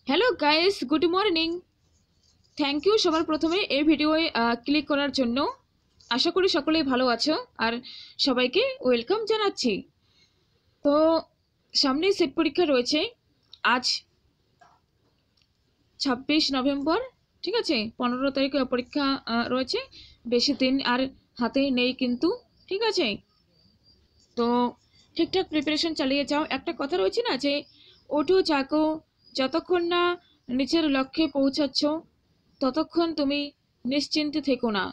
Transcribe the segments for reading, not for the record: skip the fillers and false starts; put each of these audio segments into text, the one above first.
Hello guys, good morning. Thank you সবার প্রথমে এই ভিডিওয়ে ক্লিক করার জন্য। আশা করি সকলেই ভালো আছো আর সবাইকে ওয়েলকাম জানাচ্ছি। তো সামনেই সেট পরীক্ষা রয়েছে। আজ 26 নভেম্বর, ঠিক আছে। 15 তারিখ পরীক্ষা রয়েছে। বেশি দিন আর হাতে নেই কিন্তু, ঠিক আছে। তো ঠিকঠাক প্রিপারেশন চালিয়ে যাও। একটা কথা রয়েছে না যে ওঠো জাগো, যতক্ষণ না নিজের লক্ষ্যে পৌঁছাচ্ছ ততক্ষণ তুমি নিশ্চিন্তে থেকো না।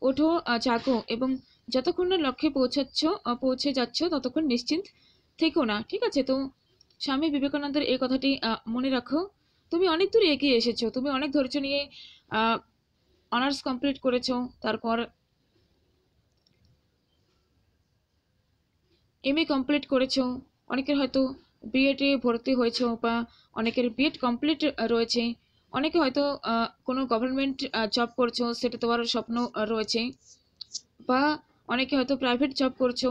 ওঠো জাগো এবং যতক্ষণ না লক্ষ্যে পৌঁছে যাচ্ছ ততক্ষণ নিশ্চিন্ত থেকো না, ঠিক আছে। তো স্বামী বিবেকানন্দের এই কথাটি মনে রাখো। তুমি অনেক দূর এগিয়ে এসেছো, তুমি অনেক ধৈর্য নিয়ে অনার্স কমপ্লিট করেছো, তারপর এমএ কমপ্লিট করেছো, অনেকের হয়তো বিএডে ভর্তি হয়েছো বা অনেকের বিএড কমপ্লিট রয়েছে, অনেকে হয়তো কোনো গভর্নমেন্ট জব করছো, সেটা তোমার স্বপ্ন রয়েছে, বা অনেকে হয়তো প্রাইভেট জব করছো,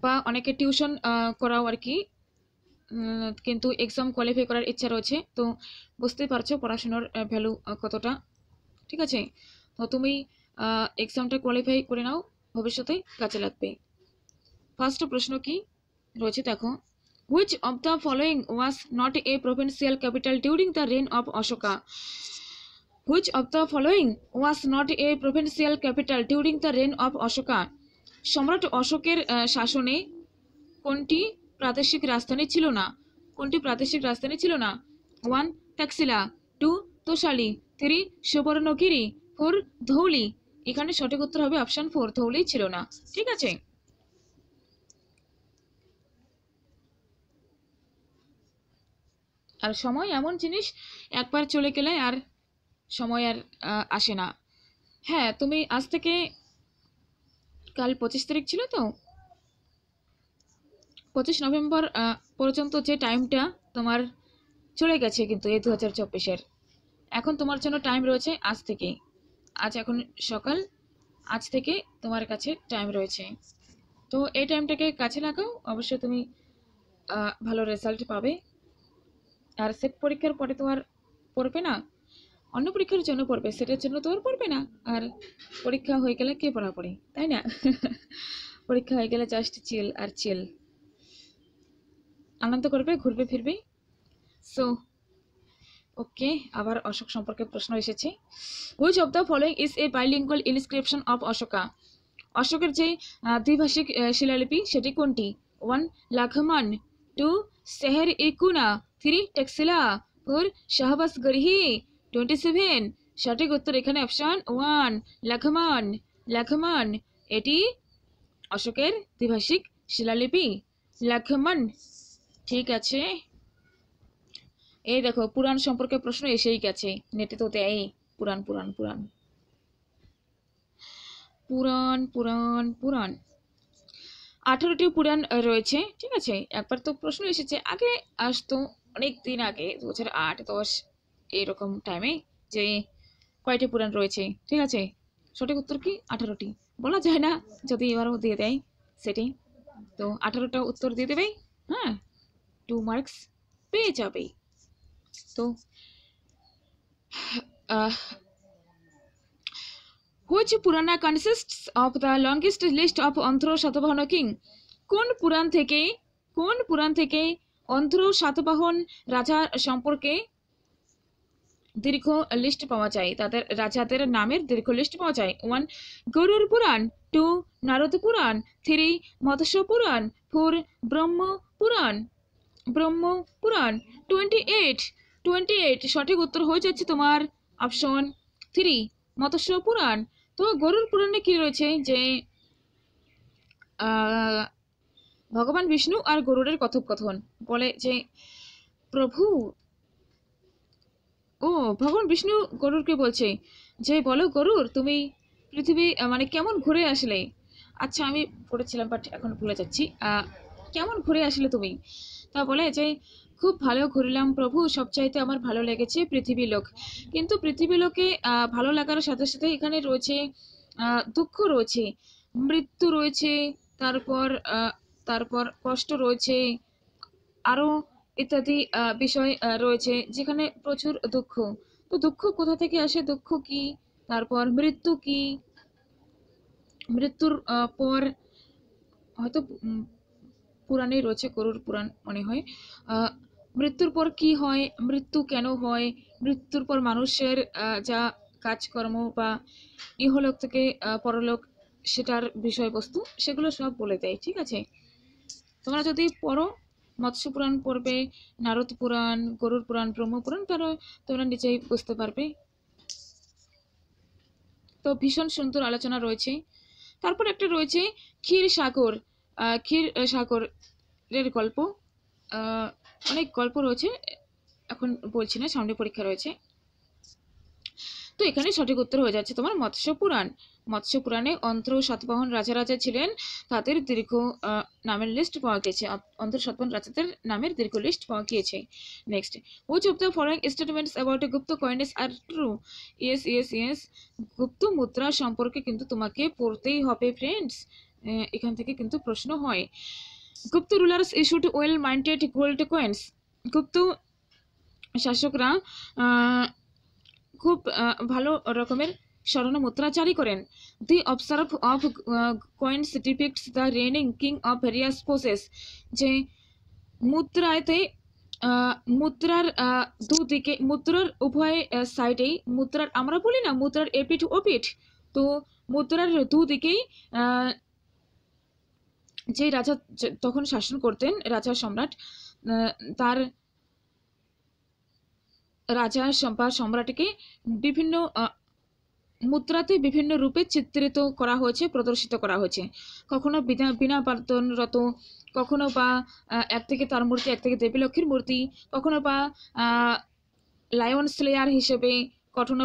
বা অনেকে টিউশন করাও আর কি, কিন্তু এক্সাম কোয়ালিফাই করার ইচ্ছা রয়েছে। তো বুঝতেই পারছো পড়াশোনার ভ্যালু কতটা, ঠিক আছে। তো তুমি এক্সামটা কোয়ালিফাই করে নাও, ভবিষ্যতে কাজে লাগবে। ফার্স্ট প্রশ্ন কি রয়েছে দেখো। Which of the following was not a provincial capital during the reign of Ashoka? Which of the following was not a provincial capital during the reign of Ashoka? সম্রাট অশোকের শাসনে কোনটি প্রাদেশিক রাজধানী ছিল না? কোনটি প্রাদেশিক রাজধানী ছিল না? 1 তাক্সিলা, 2 তোশালি, 3 সুবর্ণগিরি, 4 ধৌলি। এখানে সঠিক উত্তর হবে অপশন 4, ধৌলি ছিল না, ঠিক আছে। আর সময় এমন জিনিস, একবার চলে গেলে আর সময় আর আসে না। হ্যাঁ, তুমি আজ থেকে, কাল 25 তারিখ ছিল তো, 25 নভেম্বর পর্যন্ত যে টাইমটা তোমার চলে গেছে কিন্তু এই 2024-এর। এখন তোমার জন্য টাইম রয়েছে আজ থেকে। আজ এখন সকাল, আজ থেকে তোমার কাছে টাইম রয়েছে। তো এই টাইমটাকে কাছে লাগাও, অবশ্যই তুমি ভালো রেজাল্ট পাবে। আর সেট পরীক্ষার পরে তো আর পড়বে না, অন্য পরীক্ষার জন্য পড়বে, সেটার জন্য তো আর পড়বে না। আর পরীক্ষা হয়ে গেলে কে পড়াপড়ি, তাই না? পরীক্ষা হয়ে গেলে জাস্ট চিল আর চিল, আনন্দ করবে, ঘুরবে ফিরবে। সো ওকে, আবার অশোক সম্পর্কে প্রশ্ন এসেছে। Which of the following is a bilingual inscription of Ashoka? অশোকের যে দ্বিভাষিক শিলালিপি সেটি কোনটি? 1 লাঘমান, 2 সেহের ই কুনা, 3 টেক্সিলা, 4 শাহবাজ গরহি, 27। সঠিক উত্তর এখানে অপশন 1 লাঘমান। লাঘমান এটি অশোকের দ্বিভাষিক শিলালিপি, লাঘমান, ঠিক আছে। এই দেখো পুরাণ সম্পর্কে প্রশ্ন এসেই গেছে, নেটে তো দেয় পুরাণ পুরাণ পুরাণ পুরাণ পুরাণ পুরাণ। 18টি পুরাণ রয়েছে, ঠিক আছে। একবার তো প্রশ্ন এসেছে, আগে আসতো অনেক দিন আগে, 2008-10 এরকম টাইমে, যে কয়টি পুরাণ রয়েছে, ঠিক আছে। সঠিক উত্তর কি? 18টি। বলা যায় না, যদি এবারও দিয়ে দেয় সেটি। তো 18টা উত্তর দিয়ে দেবে, হ্যাঁ, 2 মার্কস পেয়ে যাবে। তো Which Purana consists of the longest list of Andhra Satavahana king? কোন পুরাণ থেকে অন্ধ্র সাতবাহন রাজা সম্পর্কে দীর্ঘ লিস্ট পাওয়া যায়, তাদের রাজাদের নামের দীর্ঘ লিস্ট পাওয়া যায়? 1 গরুর পুরাণ, 2 নারদ পুরাণ, 3 মৎস্য পুরাণ, 4 ব্রহ্ম পুরাণ। ব্রহ্ম পুরাণ। 28 সঠিক উত্তর হয়ে যাচ্ছে তোমার অপশন 3 মৎস্য পুরাণ। তো গরুর পুরাণে কি রয়েছে, যে ভগবান বিষ্ণু আর গরুড়ের কথোপকথন, বলে যে প্রভু, ও ভগবান বিষ্ণু গরুরকে বলছে যে বলো গরুর, তুমি পৃথিবী মানে কেমন ঘুরে আসলে? আচ্ছা আমি পড়েছিলাম বাট এখন ভুলে যাচ্ছি, কেমন ঘুরে আসলে তুমি? তা বলে যে খুব ভালো ঘুরলাম প্রভু, সবচাইতে আমার ভালো লেগেছে পৃথিবী লোক। কিন্তু পৃথিবী লোকে ভালো লাগার সাথে সাথে এখানে রয়েছে দুঃখ রয়েছে, মৃত্যু রয়েছে, তারপর তারপর কষ্ট রয়েছে, আরো ইত্যাদি বিষয় রয়েছে, যেখানে প্রচুর দুঃখ। তো দুঃখ কোথা থেকে আসে, দুঃখ কি, তারপর মৃত্যু কি, মৃত্যুর পর হয়তো পুরাণে রয়েছে, গরুর পুরাণ মনে হয়। মৃত্যুর পর কি হয়, মৃত্যু কেন হয়, মৃত্যুর পর মানুষের যা কাজকর্ম বা ইহলোক থেকে পরলোক সেটার বিষয়বস্তু সেগুলো সব বলে দেয়। ঠিক আছে, তোমরা যদি পড়ো মৎস্য পুরাণ পড়বে, নারদ পুরাণ, গরুর পুরাণ, ব্রহ্ম পুরাণ, তারা তোমরা নিজেই বুঝতে পারবে। তো ভীষণ সুন্দর আলোচনা রয়েছে। তারপর একটা রয়েছে ক্ষীর সাগর। ক্ষীর সাগরের গল্প, অনেক গল্প রয়েছে, এখন বলছি না, সামনে পরীক্ষা রয়েছে। তো এখানে সঠিক উত্তর হয়ে যাচ্ছে তোমার মৎস্য পুরাণ। মৎস্য পুরাণে অন্ধ্র সাতবাহন রাজা ছিলেন, তাদের দীর্ঘ নামের লিস্ট পাওয়া গেছে। অন্ধ্র সাতবাহন রাজাদের নামের দীর্ঘ লিস্ট পাওয়া গিয়েছে। Next, which of the following statements about Gupta coins are true? Yes yes yes, Gupta মুদ্রা সম্পর্কে কিন্তু তোমাকে পড়তেই হবে ফ্রেন্ডস, এখান থেকে কিন্তু প্রশ্ন হয়। Gupta rulers issued well minted gold coins. Gupta শাসকরা খুব ভালো রকমের স্বর্ণ মুদ্রা জারি করেন। দি অবসার্ভ of coins depicts the reigning king of various poses. যে মুদ্রাতে মুদ্রার দুদিকে, মুদ্রার উভয় সাইডেই, মুদ্রার আমরা বলি না মুদ্রার এপিঠ ওপিঠ, তো মুদ্রার দুদিকেই যে রাজা তখন শাসন করতেন, রাজা সম্রাট, তার রাজা বা সম্রাটকে বিভিন্ন মুদ্রাতে বিভিন্ন রূপে চিত্রিত করা হয়েছে, প্রদর্শিত করা হয়েছে। কখনো বিনা পার্তনরত, কখনো বা এক থেকে তার মূর্তি, এক থেকে দেবী লক্ষ্মীর মূর্তি, কখনো বা লায়ন স্লেয়ার হিসেবে, কখনো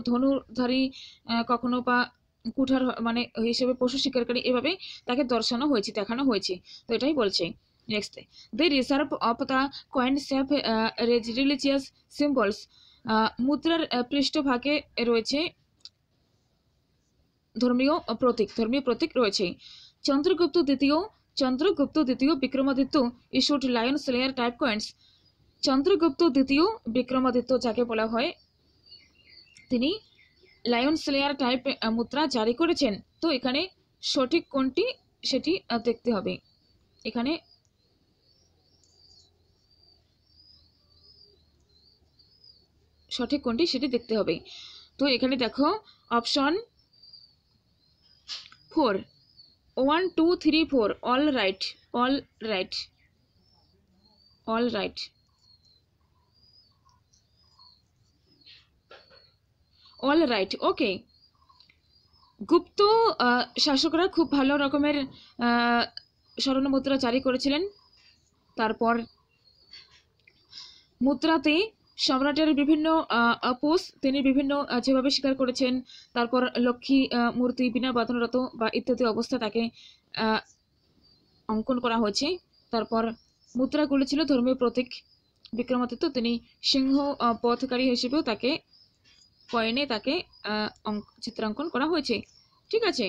ধনুধারী, কখনো বা কুঠার মানে হিসেবে পশু শিকারকারী, এভাবে তাকে দর্শানো হয়েছে, দেখানো হয়েছে। তো এটাই বলছে। Next, the reverse of the coins have religious symbols. মুদ্রার পৃষ্ঠভাগে রয়েছে ধর্মীয় প্রতীক রয়েছে। চন্দ্রগুপ্ত দ্বিতীয় Vikramaditya issued lion slayer type coins. Chandragupta দ্বিতীয় বিক্রমাদিত্য যাকে বলা হয়, তিনি লায়ন স্লেয়ার টাইপ মুদ্রা জারি করেছেন। তো এখানে সঠিক কোনটি সেটি দেখতে হবে। এখানে সঠিক কোনটি সেটি দেখতে হবে। তো এখানে দেখো অপশন 4, 1 2 3 4, অল রাইট, ওকে। গুপ্ত শাসকরা খুব ভালো রকমের স্বর্ণ মুদ্রা জারি করেছিলেন। তারপর মুদ্রাতে সম্রাটের বিভিন্ন পোজ তিনি বিভিন্ন যেভাবে স্বীকার করেছেন, তারপর লক্ষ্মী মূর্তি বিনা বাঁধনরত বা ইত্যাদি অবস্থা তাকে অঙ্কন করা হয়েছে। তারপর মুদ্রাগুলি ছিল ধর্মীয় প্রতীক। বিক্রমাদিত্য তিনি সিংহ পথকারী হিসেবেও তাকে কয়েনে তাকে চিত্রাঙ্কন করা হয়েছে। ঠিক আছে,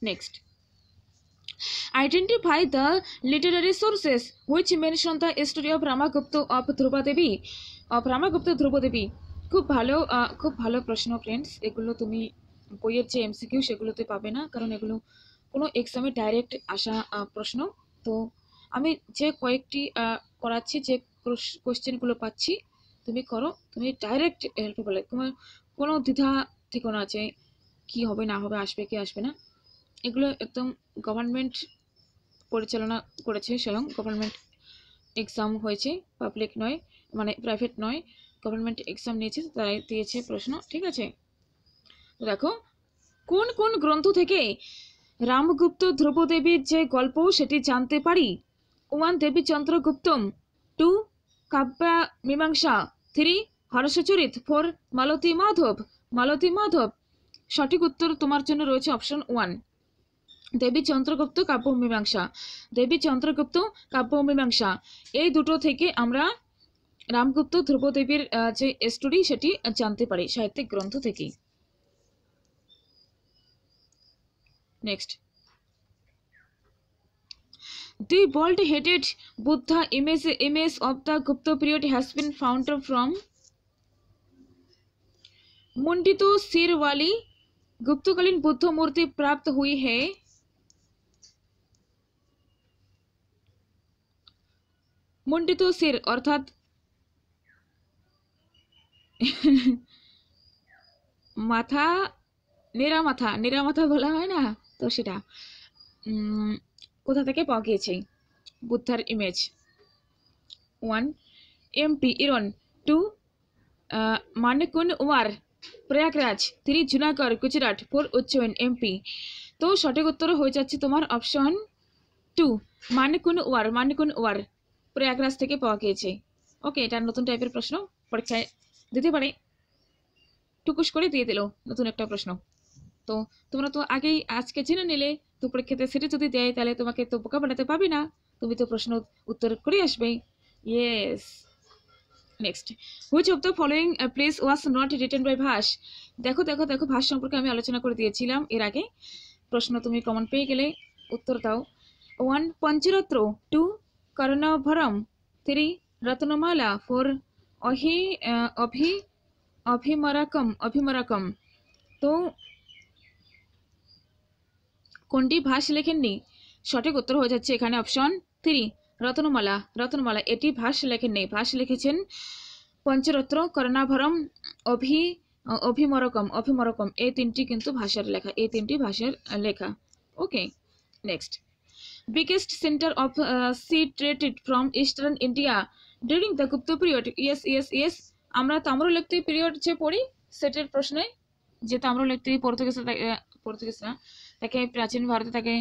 next, identify the literary sources which mention the story of Ramagupta of Dhruva Devi. খুব ভালো প্রশ্ন ফ্রেন্ডস। এগুলো তুমি বইয়ের যে এমসিকিউ সেগুলোতে পাবে না, কারণ এগুলো কোনো এক্সামে ডাইরেক্ট আসা প্রশ্ন। তো আমি যে কয়েকটি করাচ্ছি, যে কোশ্চেনগুলো পাচ্ছি তুমি করো, তুমি ডাইরেক্ট হেল্প বলে, তোমার কোনো দ্বিধা ঠিকানা আছে কি হবে না হবে, আসবে কি আসবে না, এগুলো একদম গভর্নমেন্ট পরিচালনা করেছে, স্বয়ং গভর্নমেন্ট এক্সাম হয়েছে, পাবলিক নয়, মানে প্রাইভেট নয়, গভর্নমেন্ট এক্সাম নিয়েছে, তারাই দিয়েছে প্রশ্ন। ঠিক আছে, দেখো কোন কোন গ্রন্থ থেকে রামগুপ্ত ধ্রুবদেবীর যে গল্প সেটি জানতে পারি। 1 দেবী চন্দ্রগুপ্তম, 2 কাব্য মীমাংসা, 3 হর্ষচরিত, 4 মালতী মাধব। সঠিক উত্তর তোমার জন্য রয়েছে অপশন 1, দেবী চন্দ্রগুপ্ত কাব্য মীমাংসা। এই দুটো থেকে আমরা রামগুপ্ত ধ্রুবদেবীর যে স্টোরি সেটি জানতে পারি সাহিত্যিক গ্রন্থ থেকে। Next, the bald-headed Buddha image of the Gupta period has been found from मुंडित सिर वाली गुप्तकालीन बुद्ध मूर्ति प्राप्त हुई है। मुंडित सिर अर्थात মাথা, নেড়া মাথা বলা হয় না, তো সেটা কোথা থেকে পাওয়া গিয়েছে? বুদ্ধার image. 1 MP Eran, 2 Mankuwar Prayagraj, 3 Junagadh Gujarat, 4 Ujjain MP. তো সঠিক উত্তর হয়ে যাচ্ছে তোমার অপশন 2 মানিকুনওয়ার প্রয়াগরাজ থেকে পাওয়া গিয়েছে। ওকে, এটা নতুন টাইপের প্রশ্ন, পরীক্ষায় দিতে পারে, টুকুস করে দিয়ে দিল নতুন একটা প্রশ্ন। তো তোমরা তো আগেই আজকে জেনে নিলে, তো পরীক্ষাতে সেটা যদি দেয় তাহলে তোমাকে তো বোকা বানাতে পারবে না, তুমি তো প্রশ্ন উত্তর করে আসবে। Yes. Next, which of the following plays was not written by Bhasa. দেখো দেখো দেখো, ভাস সম্পর্কে আমি আলোচনা করে দিয়েছিলাম এর আগে, প্রশ্ন তুমি কমন পেয়ে গেলে, উত্তর দাও। 1 পঞ্চরত্র, 2 কর্ণভরম, 3 রত্নমালা, 4 অভিমরকম। তো কোনটি ভাস লেখেননি? সঠিক উত্তর হয়ে যাচ্ছে এখানে অপশন 3 রত্নমালা। এটি ভাস লেখেননি, ভাস লিখেছেন পঞ্চরত্র, কর্ণাভরম, অভিমরকম। এই তিনটি কিন্তু ভাষার লেখা, okay. Next, biggest center of sea trade from eastern India during the Gupta period. Yes, আমরা তাম্রলিপ্তি পিরিয়ড যে পড়ি সেটার প্রশ্নে, যে তাম্রলিপ্তি পর্তুগিজরা তাকে প্রাচীন ভারতে তাকে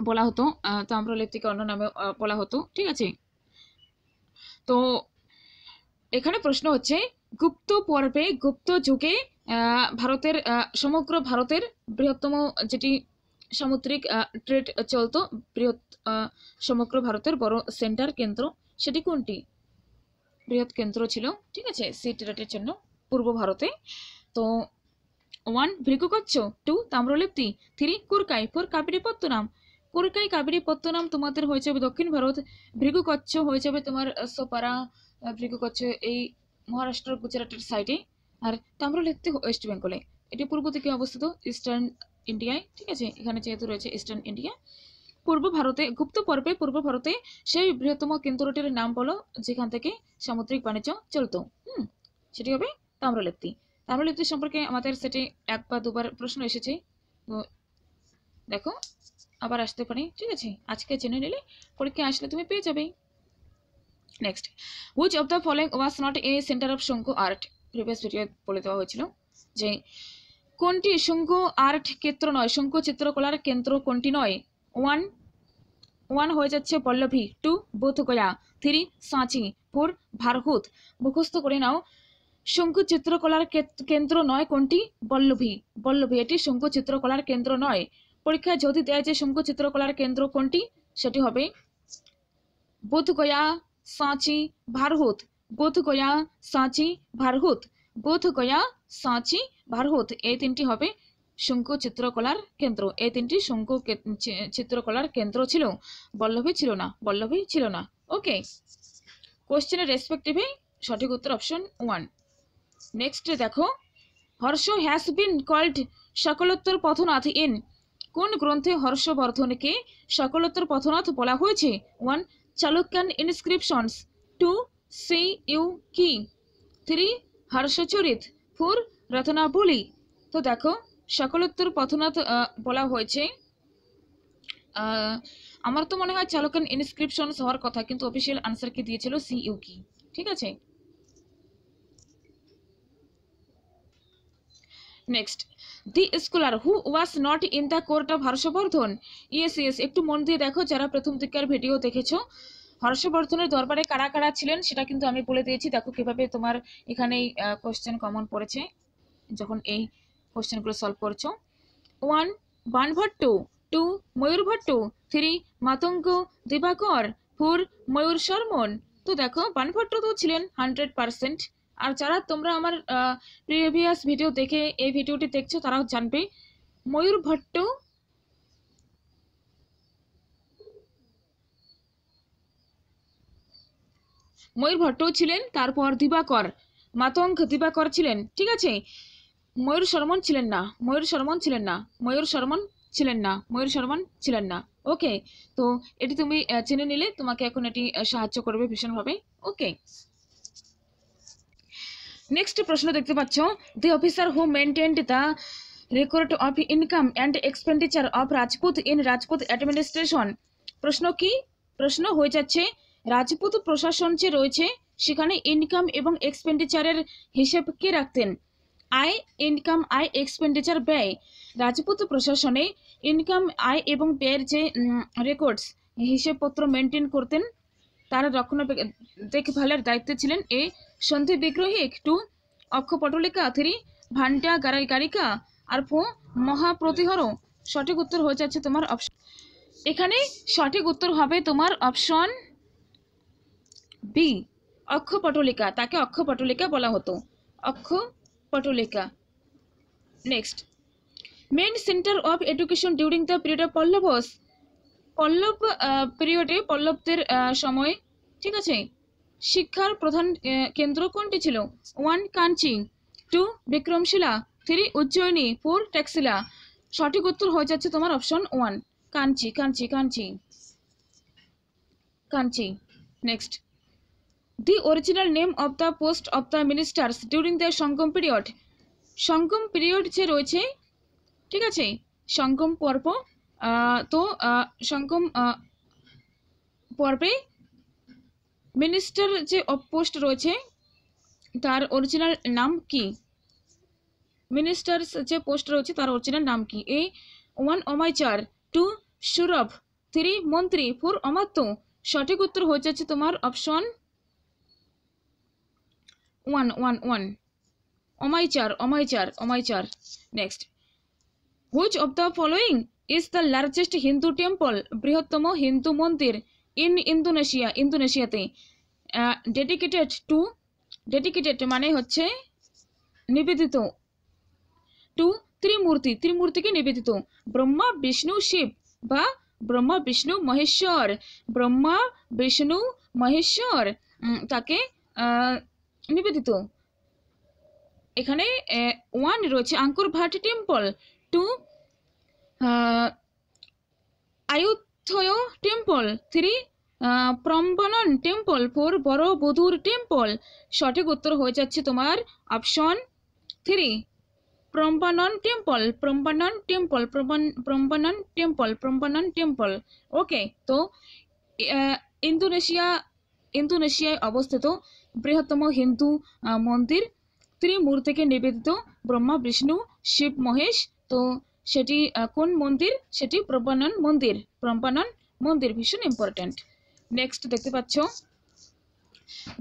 বলা হতো, তাম্রলিপ্তিকে অন্য নামে বলা হতো, ঠিক আছে। তো এখানে প্রশ্ন হচ্ছে, গুপ্ত পর্বে, গুপ্ত যুগে ভারতের সমগ্র ভারতের বৃহত্তম যেটি সামুদ্রিক ট্রেড চলতো, সমগ্র ভারতের বড় সেন্টার কেন্দ্র, সেটি কোনটি? বৃহৎ কেন্দ্র ছিল, ঠিক আছে, সি ট্রেডের জন্য পূর্ব ভারতে। তো 1 ভৃগুকচ্ছ, 2 তাম্রলিপ্তি, 3 কুরকাই, 4 কাবেরীপত্তনম। কুরকাই কাবেরীপত্তনম তোমাদের হয়ে যাবে দক্ষিণ ভারত, ভৃগুকচ্ছ হয়ে যাবে তোমার সোপারা, ভৃগুকচ্ছ এই মহারাষ্ট্র গুজরাটের সাইডে, আর তাম্রলিপ্তি ওয়েস্ট বেঙ্গলে। এটি পূর্ব দিকে অবস্থিত ইস্টার্ন ইন্ডিয়ায়, ঠিক আছে, এখানে যেহেতু রয়েছে ইস্টার্ন ইন্ডিয়া। পূর্ব ভারতে, গুপ্ত পর্বে পূর্ব ভারতে সেই বৃহত্তম কেন্দ্রটির নাম বলো যেখান থেকে সামুদ্রিক বাণিজ্য চলতো, সেটি হবে তাম্রলিপ্তি। তাম্রলিপ্তি সম্পর্কে আমাদের সেটি 1 বা 2 বার প্রশ্ন এসেছে, তো দেখো আবার আসতে পারে, ঠিক আছে, আজকে জেনে নিলে পরীক্ষা আসলে তুমি পেয়ে যাবে। Next, which of the following was not a centre of শঙ্কু আর্ট। প্রিভিয়াস ভিডিও বলে দেওয়া হয়েছিল যে কোনটি শঙ্কু আর্ট ক্ষেত্র নয়, শঙ্কু চিত্রকলার কেন্দ্র কোনটি নয়? 1 হয়ে যাচ্ছে পল্লভী, 2 বোধগয়া, 3 সাঁচি, 4 ভারহুত। মুখস্থ করে নাও, শঙ্কু চিত্রকলার কেন্দ্র নয় কোনটি? বল্লভী, এটি শঙ্কু চিত্রকলার কেন্দ্র নয়। পরীক্ষায় যদি দেয় যে শঙ্কু চিত্রকলার কেন্দ্র কোনটি, সেটি হবে বোধগয়া, সাঁচি, ভারহুত। বোধগয়া, সাঁচি, ভারহুত, বোধগয়া, সাঁচি, ভারহুত, এই তিনটি হবে শঙ্কু চিত্রকলার কেন্দ্র। এই তিনটি শঙ্কু চিত্রকলার কেন্দ্র ছিল, বল্লভী ছিল না। ওকে, কোশ্চেনের রেসপেক্টিভে সঠিক উত্তর অপশন 1। নেক্সট দেখো, Harsha has been called Sakalottarapathanatha in. কোন গ্রন্থে হর্ষবর্ধনকে সকলোত্তর পথনাথ বলা হয়েছে? 1 চালুক্যান ইনস্ক্রিপশনস, 2 সিইউকি, 3 হর্ষচরিত, 4 রত্নাবলী। তো দেখো, সকলোত্তর পথনাথ বলা হয়েছে, আমার তো মনে হয় চালুক্যান ইনস্ক্রিপশনস হওয়ার কথা, কিন্তু অফিসিয়াল আনসার কি দিয়েছিল সিইউকি, ঠিক আছে। Next, the scholar who was not in the court of Harshavardhana. Yes, একটু মন দিয়ে দেখো যারা প্রথম দিকের ভিডিও দেখেছো, হর্ষবর্ধনের দরবারে কারা কারা ছিলেন সেটা কিন্তু আমি বলে দিয়েছি। দেখো কিভাবে তোমার এখানেই কোশ্চেন কমন পড়েছে যখন এই কোশ্চেনগুলো সলভ করছো। 1 বাণভট্ট, 2 ময়ূরভট্ট, 3 মাতঙ্গ দিবাকর, 4 ময়ূর শর্মন। তো দেখো বাণভট্ট তো ছিলেন 100%, আর যারা তোমরা আমার প্রিভিয়াস ভিডিও দেখে এই ভিডিওটি দেখছো তারাও জানবে ময়ূর ভট্টও ছিলেন, তারপর দিবাকর, মাতঙ্গ দিবাকর ছিলেন, ঠিক আছে। ময়ূর শর্মন ছিলেন না, ময়ূর শর্মন ছিলেন না। ওকে, তো এটি তুমি জেনে নিলে তোমাকে এখন এটি সাহায্য করবে ভীষণভাবে। ওকে, নেক্সট প্রশ্ন দেখতে পাচ্ছ, the officer who maintained the record of income and expenditure of Rajput in Rajput administration. প্রশ্ন কি? প্রশ্ন হয়ে যাচ্ছে রাজপুত প্রশাসন যে রয়েছে সেখানে ইনকাম এবং এক্সপেন্ডিচারের হিসেব কে রাখতেন? আয়, ইনকাম, আয়, এক্সপেন্ডিচার, ব্যয়। রাজপুত প্রশাসনে ইনকাম, আয় এবং ব্যয়ের যে রেকর্ডস, হিসেবপত্র মেনটেন করতেন, তার দেখভালের দায়িত্বে ছিলেন এ সন্ধি বিগ্রহিক, 2 অক্ষপটলিকা, 3 ভান্ডা গারিকা, আর 4 মহাপ্রতিহর। সঠিক উত্তর হয়ে যাচ্ছে তোমার অপশন, এখানে সঠিক উত্তর হবে তোমার অপশন বি, অক্ষপটলিকা। তাকে অক্ষপটলিকা বলা হতো, akshapatalika. Next, main centre of education during the period of Pallavas. Pallava পিরিয়ডে, পল্লবদের সময়, ঠিক আছে, শিক্ষার প্রধান কেন্দ্র কোনটি ছিল? 1 কাঞ্চি, 2 বিক্রমশিলা, 3 উজ্জয়িনী, 4 ট্যাক্সিলা। সঠিক উত্তর হয়ে যাচ্ছে তোমার option 1, Kanchi, Kanchi, Kanchi, Kanchi. Next, the original name of the post of the ministers during the Sangam period. Sangam period যে রয়েছে, ঠিক আছে, সঙ্গম পর্ব, তো সঙ্গম পর্বে মিনিস্টার যে পোস্ট রয়েছে তার অরিজিনাল নাম কি? মিনিস্টার্স যে পোস্ট রয়েছে তার অরিজিনাল নাম কি? এ 1 অমাইচার, 2 সুরভ, 3 মন্ত্রী, 4 অমাত্য। সঠিক উত্তর হয়ে যাচ্ছে তোমার অপশন 1 অমাইচার, অমাইচার, অমাইচার। Next, which of the following is the largest Hindu temple, বৃহত্তম হিন্দু মন্দির ইন ইন্দোনেশিয়া, ইন্দোনেশিয়াতে? ডেডিকেটেড টু, ডেডিকেটেড মানে হচ্ছে নিবেদিত, 2 ত্রিমূর্তি, ত্রিমূর্তিকে নিবেদিত, ব্রহ্মা বিষ্ণু শিব বা ব্রহ্মা বিষ্ণু মহেশ্বর, ব্রহ্মা বিষ্ণু মহেশ্বর তাকে নিবেদিত। এখানে 1 রয়েছে Angkor Wat temple, 2 Ayutthaya temple, 3 Prambanan temple, 4 Borobudur temple. সঠিক উত্তর হয়ে যাচ্ছে তোমার option 3, Prambanan temple, Prambanan temple, Prambanan temple, Prambanan temple. Okay, তো ইন্দোনেশিয়ায় অবস্থিত বৃহত্তম হিন্দু মন্দির, ত্রিমূর্তিকে নিবেদিত, ব্রহ্মা বিষ্ণু শিব মহেশ। তো সেটি কোন মন্দির? সেটি প্রম্বনন মন্দির, প্রম্বনন মন্দির, ভীষণ ইম্পর্টেন্ট। নেক্সট দেখতে পাচ্ছ,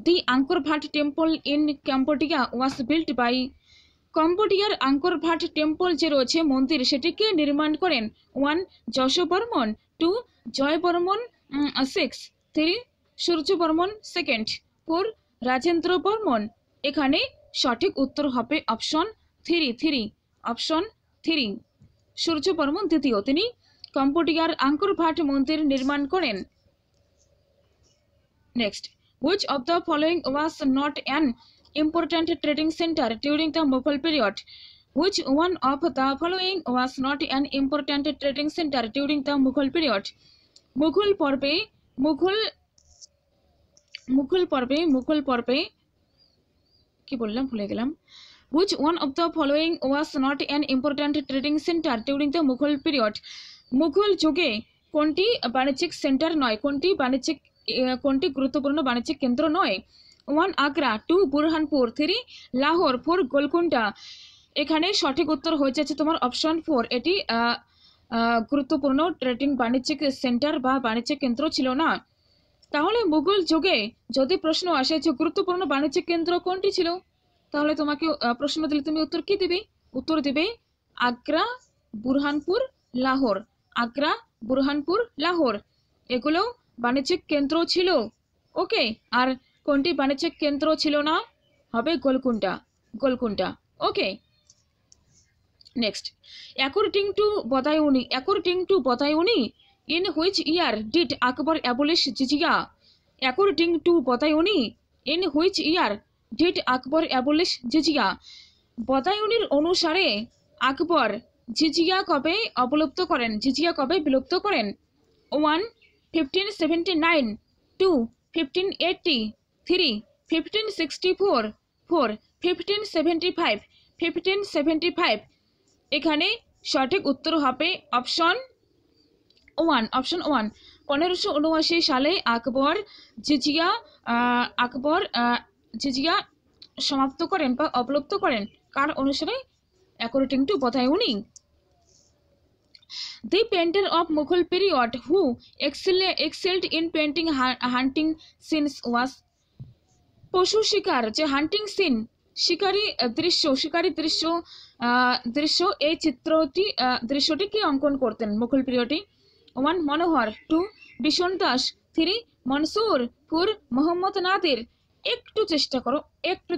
the Angkor Wat temple in Cambodia was built by. কম্বোডিয়ার আঙ্কর ভাট টেম্পল যে রয়েছে মন্দির, সেটিকে নির্মাণ করেন 1 যশবর্মন, 2 জয়বর্মন, 6 3 সূর্যবর্মন সেকেন্ড, 4 রাজেন্দ্র বর্মন। এখানে সঠিক উত্তর হবে অপশন 3, অপশন 3, সূর্যবর্মন দ্বিতীয়, তিনি কম্বোডিয়ার আঙ্কর ভাট মন্দির নির্মাণ করেন। Next, which of the following was not an important trading center during the Mughal period? Which one of the following was not an important trading center during the Mughal period? Mughal পর্বে কি বললাম ভুলে গেলাম। Which one of the following was not an important trading center during the Mughal period? Mughal যুগে কোনটি বাণিজ্যিক centre নয়, কোনটি গুরুত্বপূর্ণ বাণিজ্যিক কেন্দ্র নয়? 1 আগ্রা, 2 বুরহানপুর, 3 লাহোর, 4 গোলকুন্ডা। এখানে সঠিক উত্তর হয়ে যাচ্ছে তোমার অপশন 4, এটি গুরুত্বপূর্ণ ট্রেডিং বাণিজ্যিক সেন্টার বা বাণিজ্যিক কেন্দ্র ছিল না। তাহলে মুঘল যুগে যদি প্রশ্ন আসে যে গুরুত্বপূর্ণ বাণিজ্যিক কেন্দ্র কোনটি ছিল, তাহলে তোমাকে প্রশ্ন দিলে তুমি উত্তর কি দিবে? উত্তর দিবে আগ্রা, বুরহানপুর, লাহোর। আগ্রা, বুরহানপুর, লাহোর এগুলো বাণিজ্যিক কেন্দ্র ছিল। ওকে, আর কোনটি বাণিজ্যিক কেন্দ্র ছিল না? হবে Golconda, Golconda. Okay, next, according to Badayuni in which year did Akbar abolish jizya? According to Badayuni in which year did Akbar abolish jizya? বদায়ুনির অনুসারে আকবর জিজিয়া কবে অবলুপ্ত করেন, জিজিয়া কবে বিলুপ্ত করেন? 1 1579, 2 1580, 3 1564, 4 1575, 1575। এখানে সঠিক উত্তর হবে অপশন 1, অপশন 1। 1579 সালে আকবর জিজিয়া সমাপ্ত করেন বা অবলুপ্ত করেন, কার অনুসারে? According to Badayuni. The painter of Mughal period who excelled in painting hunting scenes was পশু শিকার, যে হান্টিং সিন, শিকারী দৃশ্য এই দৃশ্যটি কি অঙ্কন করতেন মুঘল পিরিয়ডে? 1 মনোহর, 2 বিশন দাস, 3 মনসুর, 4 মোহাম্মদ নাদির। একটু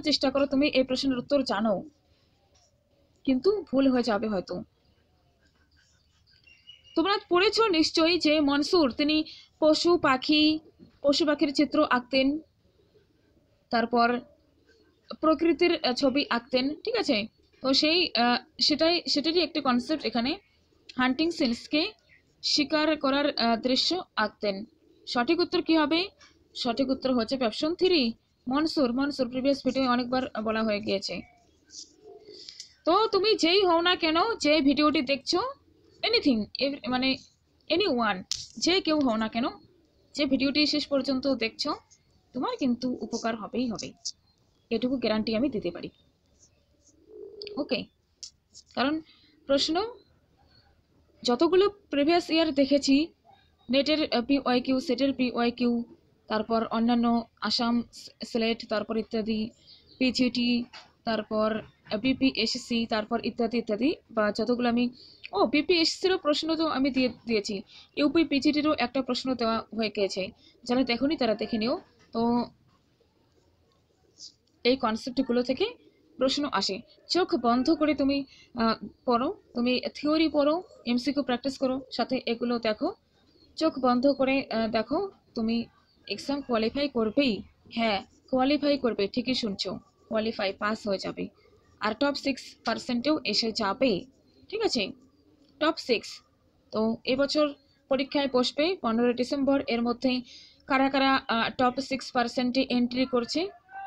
চেষ্টা করো তুমি এই প্রশ্নের উত্তর জানো, কিন্তু ভুল হয়ে যাবে হয়তো। তোমরা পড়েছো নিশ্চয়ই যে মনসুর তিনি পশু পাখির চিত্র আঁকতেন, তারপর প্রকৃতির ছবি আঁকতেন, ঠিক আছে? তো সেটারই একটি কনসেপ্ট এখানে, হান্টিং সিনসকে শিকার করার দৃশ্য আঁকতেন। সঠিক উত্তর কি হবে? সঠিক উত্তর হচ্ছে অপশন 3 মনসুর। প্রিভিয়াস ভিডিও অনেকবার বলা হয়ে গিয়েছে। তো তুমি যেই হও না কেন, যে ভিডিওটি দেখছো, এনিথিং মানে এনিওয়ান, যে কেউ হও না কেন, যে ভিডিওটি শেষ পর্যন্ত দেখছো, তোমার কিন্তু উপকার হবেই হবে, এটুকু গ্যারান্টি আমি দিতে পারি। ওকে, কারণ প্রশ্ন যতগুলো প্রিভিয়াস ইয়ার দেখেছি, নেটের PYQ, সেটের PYQ, তারপর অন্যান্য আসাম সিলেট, তারপর ইত্যাদি, PGT, তারপর BPSC, তারপর ইত্যাদি, বা যতগুলো আমি BPSCরও প্রশ্ন তো আমি দিয়েছি, ইউপি PGTরও একটা প্রশ্ন দেওয়া হয়ে গিয়েছে, যারা দেখোনি তারা দেখে নিও। তো এই কনসেপ্টগুলো থেকে প্রশ্ন আসে। চোখ বন্ধ করে তুমি পড়ো, তুমি থিওরি পড়ো, MCQ প্র্যাকটিস করো, সাথে এগুলো দেখো। চোখ বন্ধ করে দেখো, তুমি এক্সাম কোয়ালিফাই করবেই। হ্যাঁ, কোয়ালিফাই করবে, ঠিকই শুনছো, কোয়ালিফাই পাস হয়ে যাবে, আর টপ 6%-এও এসে যাবে, ঠিক আছে? টপ 6। তো এবছর পরীক্ষায় বসবে 15 ডিসেম্বর। এর মধ্যে কারা কারা টপ 6%-এ এন্ট্রি করছে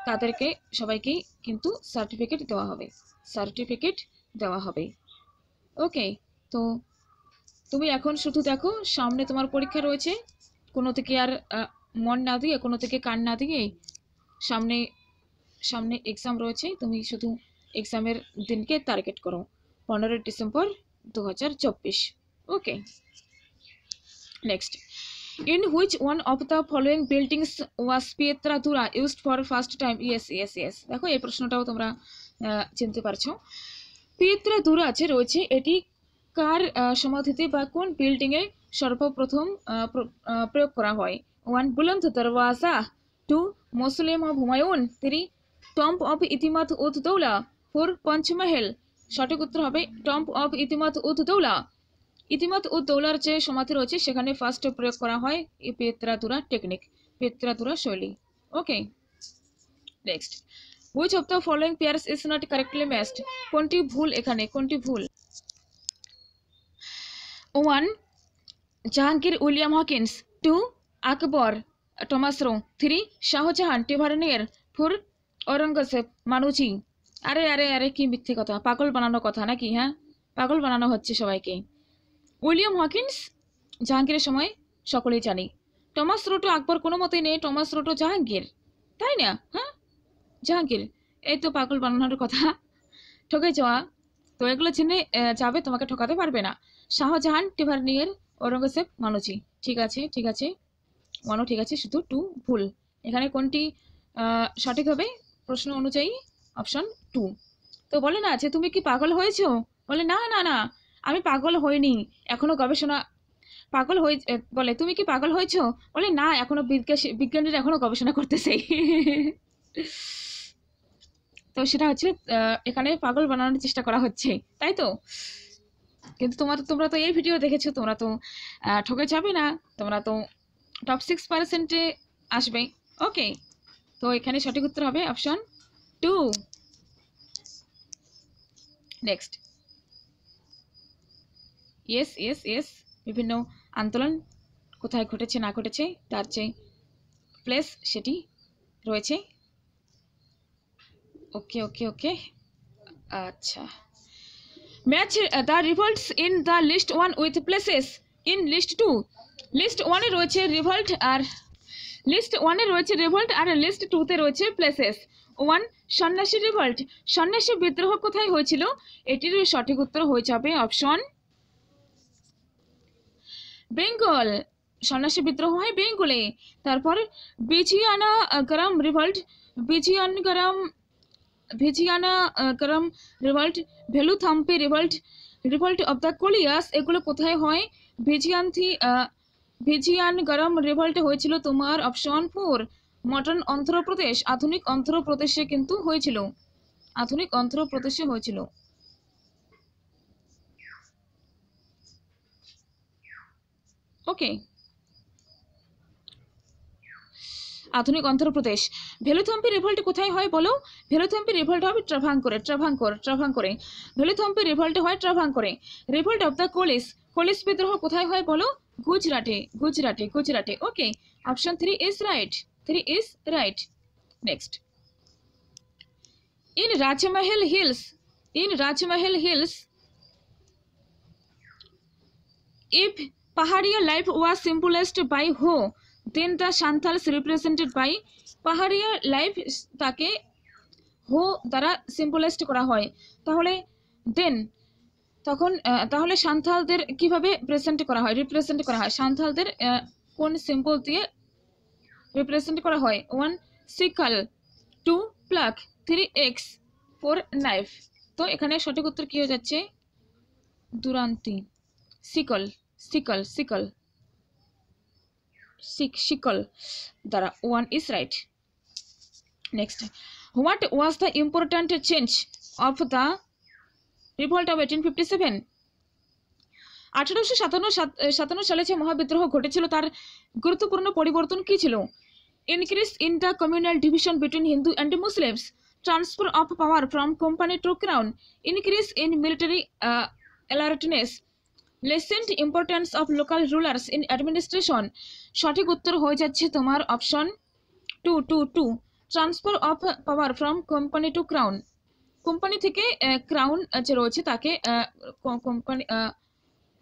তাদেরকে সবাইকেই কিন্তু সার্টিফিকেট দেওয়া হবে। ওকে, তো তুমি এখন শুধু দেখো, সামনে তোমার পরীক্ষা রয়েছে, কোনো থেকে আর মন না দিয়ে, কোনো থেকে কান না দিয়ে, সামনে এক্সাম রয়েছে, তুমি শুধু এক্সামের দিনকে টার্গেট করো, 15 December 2024। Okay, next, in which one of the following buildings was Pietratura used for first time? yes, দেখো এই প্রশ্নটাও তোমরা চিনতে পারছো। পিয়েত্রাদুরা যে রয়েছে, এটি কার সমাধিতে বা কোন বিল্ডিং এ সর্বপ্রথম প্রয়োগ করা হয়? 1 বুলন্দ দরওয়াজা, 2 মৌসুলেম অফ হুমায়ুন, 3 টম্ব অফ ইতিমাদ উদ দৌলা, 4 পঞ্চমহল। সঠিক উত্তর হবে টম্ব অফ ইতিমাদ উদ দৌলা। ইতিমাদ উদ দৌলার যে সমাধি রয়েছে সেখানে ফার্স্ট প্রয়োগ করা হয় এই পিয়েত্রাদুরা টেকনিক, পিয়েত্রাদুরা শৈলী। ওকে, next, which of the following pairs is not correctly matched? কোনটি ভুল এখানে, কোনটি ভুল? 1 Jahangir William Hawkins, 2 Akbar Thomas Roe, 3 Shah Jahan Tavernier, 4 Aurangzeb Manucci. আরে কি মিথ্যে কথা, পাগল বানানো কথা নাকি? হ্যাঁ, পাগল বানানো হচ্ছে সবাইকে। উইলিয়াম হকিন্স জাহাঙ্গীরের সময় সকলেই জানি, টমাস রো তো আকবর কোনো মতেই নেই, টমাস রো তো জাহাঙ্গীর, তাই না? হ্যাঁ, জাহাঙ্গীর, এই তো পাগল বানানোর কথা, ঠকে যাওয়া। তো এগুলো চিনে যাবে, তোমাকে ঠকাতে পারবে না। শাহজাহান টিভারনিয়ার, ঔরঙ্গজেব মানুচি। ঠিক আছে, ওয়ানও ঠিক আছে, শুধু 2 ভুল। এখানে কোনটি সঠিক হবে প্রশ্ন অনুযায়ী? অপশন 2। তো বলে না যে তুমি কি পাগল হয়েছো, বলে না আমি পাগল হইনি, এখনো গবেষণা, পাগল হয়ে বলে তুমি কি পাগল হয়েছো, বলে না এখনো বিজ্ঞানীরা এখনো গবেষণা করতেছে। তো সেটা হচ্ছে এখানে পাগল বানানোর চেষ্টা করা হচ্ছে, তাই তো? কিন্তু তোমরা তো এই ভিডিও দেখেছো, তোমরা তো ঠকে যাবে না, তোমরা তো টপ 6%-এ আসবে। ওকে, তো এখানে সঠিক উত্তর হবে option 2। Next, yes yes yes, বিভিন্ন আন্দোলন কোথায় ঘটেছে না ঘটেছে তার যে প্লেস সেটি রয়েছে। ওকে ওকে ওকে, আচ্ছা। Match the revolts in the list 1 with places in list 2। List 1-এ রয়েছে রিভল্ট আর লিস্ট 2-তে রয়েছে প্লেসেস। 1 সন্ন্যাসী রিভল্ট, সন্ন্যাসী বিদ্রোহ কোথায় হয়েছিল? এটির সঠিক উত্তর হয়ে যাবে অপশন বেঙ্গল। সন্ন্যাসী বিদ্রোহ হয় বেঙ্গলে। তারপর Vizianagaram revolt, Vizianagaram revolt, Velu Thampi revolt, revolt of the Kolis, এগুলো কোথায় হয়? ভিজিয়ানগরম রিভল্ট হয়েছিল তোমার অপশন 4 মডার্ন অন্ধ্রপ্রদেশ, আধুনিক অন্ধ্রপ্রদেশে কিন্তু হয়েছিল, আধুনিক অন্ধ্রপ্রদেশে হয়েছিল। ওকে, আধুনিক অন্ধ্রপ্রদেশ। ভেলুথাম্পি রিভল্ট কোথায় হয় বলো? ভেলুথাম্পি রিভল্ট হবে ট্রাভাঙ্কোরে। ভেলুথাম্পি রিভল্ট হয় ট্রাভাঙ্কোরে। রিভল্ট অফ দ্য কোলিস বিদ্রোহ কোথায় হয় বলো? গুজরাটে। Okay, option 3 is right. Next, in Rajmahal hills if Paharia life was symbolized by who, then the Santals represented by Paharia life তাকে who দ্বারা সিম্বলাইজড করা হয়, তাহলে দেন তাহলে সান্থালদের কিভাবে রিপ্রেজেন্ট করা হয়? সান্থালদের কোন সিম্বল দিয়ে রিপ্রেজেন্ট করা হয়? 1 সিকল, 2 প্লাক, 3 এক্স, 4 নাইফ। তো এখানে সঠিক উত্তর কি হয়ে যাচ্ছে? দুরান্তি, সিকল দ্বারা 1 is right. Next, what was the important change of the revolt of 1857? 1857 সালে যে মহাবিদ্রোহ ঘটেছিল তার গুরুত্বপূর্ণ পরিবর্তন কি ছিল? Increase in the communal division between Hindu and Muslims, transfer of power from company to crown, increase in military alertness, lessened importance of local rulers in administration। সঠিক উত্তর হয়ে যাচ্ছে তোমার option 2 transfer of power from company to crown. Company থেকে crown যে রয়েছে তাকে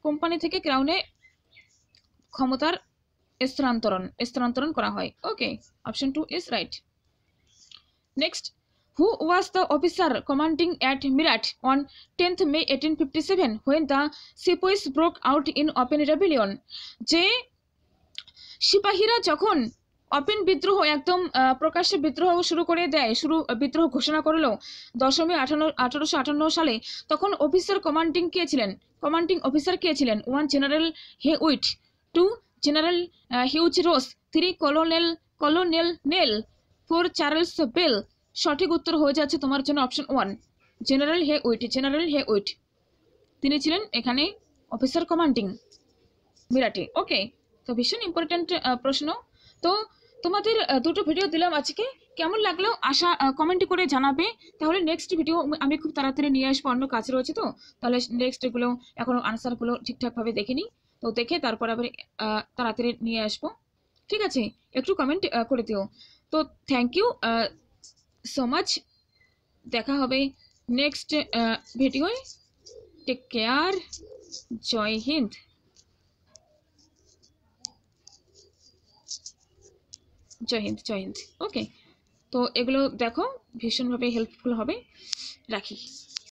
company থেকে ক্রাউনে ক্ষমতার স্থানান্তরণ করা হয়। Okay, option 2 is right. Next, who was the officer commanding at Meerut on 10th May 1857 when the sepoys broke out in open rebellion? যে সিপাহীরা যখন ওপেন বিদ্রোহ, একদম প্রকাশ্যে বিদ্রোহ শুরু করে দেয়, বিদ্রোহ ঘোষণা করলো 10 মে 1858 সালে, তখন কমান্ডিং অফিসার কে ছিলেন? 1 general Hewitt, 2 general Hugh Rose, 3 colonel Neill, 4 Charles Bell. সঠিক উত্তর হয়ে যাচ্ছে তোমার জন্য অপশন 1 জেনারেল হেউইট। তিনি ছিলেন এখানে অফিসার কমান্ডিং মিরাটে। ওকে, তো ভীষণ ইম্পর্টেন্ট প্রশ্ন। তো তোমাদের দুটো ভিডিও দিলাম আজকে, কেমন লাগলো আশা কমেন্ট করে জানাবে। তাহলে নেক্সট ভিডিও আমি খুব তাড়াতাড়ি নিয়ে আসবো, অন্য কাজ রয়েছে তো, তাহলে নেক্সট এগুলো এখনো আনসারগুলো ঠিকঠাকভাবে দেখিনি, তো দেখে তারপর আবার তাড়াতাড়ি নিয়ে আসবো। ঠিক আছে, একটু কমেন্ট করে দিও। তো থ্যাংক ইউ সো মাচ, দেখা হবে নেক্সট ভিডিওয়। টেক কেয়ার, জয় হিন্দ। ওকে, তো এগুলো দেখো, ভীষণভাবে হেল্পফুল হবে। রাখি।